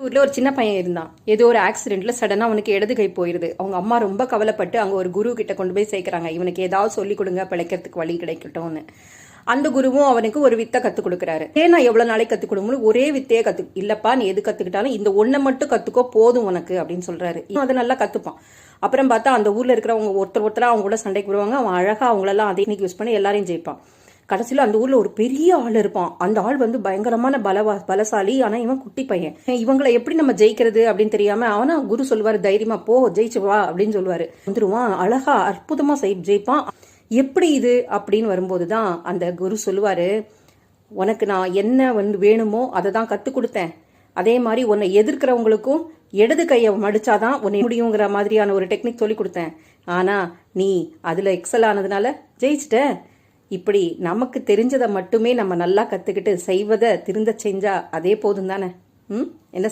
ஊர்ல ஒரு சின்ன பையன் இருந்தான். ஏதோ ஒரு ஆக்சிடென்ட்ல சடனா அவனுக்கு இடது கை போயிருது. அவங்க அம்மா ரொம்ப கவலைப்பட்டு அங்க ஒரு குரு கிட்ட கொண்டு போய் சேர்க்கறாங்க. இவனுக்கு ஏதாவது சொல்லி கொடுங்க, பிழைக்கிறதுக்கு வழி கிடைக்கட்டும்னு. அந்த குருவும் அவனுக்கு ஒரு வித்தை கத்து கொடுக்கறாரு. நான் எவ்வளவு நாளைக்கு கத்து கொடுக்கணும், ஒரே வித்தையே இல்லப்பா, நீ எது கத்துக்கிட்டாலும் இந்த ஒன்ன மட்டும் கத்துக்கோ, போதும் உனக்கு அப்படின்னு சொல்றாரு. அதை நல்லா கத்துப்பான். அப்புறம் பார்த்தா அந்த ஊர்ல இருக்கிறவங்க ஒருத்தரா அவங்க கூட சண்டைக்கு வருவாங்க. அவன் அழகா அவங்களெல்லாம் அதே யூஸ் பண்ணி எல்லாரையும் ஜெயிப்பான். கடைசியில அந்த ஊர்ல ஒரு பெரிய ஆள் இருப்பான். அந்த ஆள் பயங்கரமான பலசாலி. ஆனா இவன் குட்டி பையன். இவங்களை எப்படி நம்ம ஜெயிக்கிறது அப்படின்னு தெரியாம அவனா குரு சொல்லுவாரு, தைரியமா போ, ஜெயிச்சு வா அப்படின்னு சொல்லுவாரு. வந்துருவான், அழகா அற்புதமா ஜெயிப்பான். எப்படி இது அப்படின்னு வரும்போதுதான் அந்த குரு சொல்லுவாரு, உனக்கு நான் என்ன வேணுமோ அதை தான் கத்து கொடுத்தேன். அதே மாதிரி உன்னை எதிர்க்கிறவங்களுக்கும் இடது கையை மடிச்சாதான் உன்னை முடியுங்கிற மாதிரியான ஒரு டெக்னிக் சொல்லி கொடுத்தேன். ஆனா நீ அதுல எக்ஸல் ஆனதுனால ஜெயிச்சிட்ட. இப்படி நமக்கு தெரிஞ்சதை மட்டுமே நம்ம நல்லா கத்துக்கிட்டு செய்வதை திருந்த செஞ்சா அதே போதும் தானே. என்ன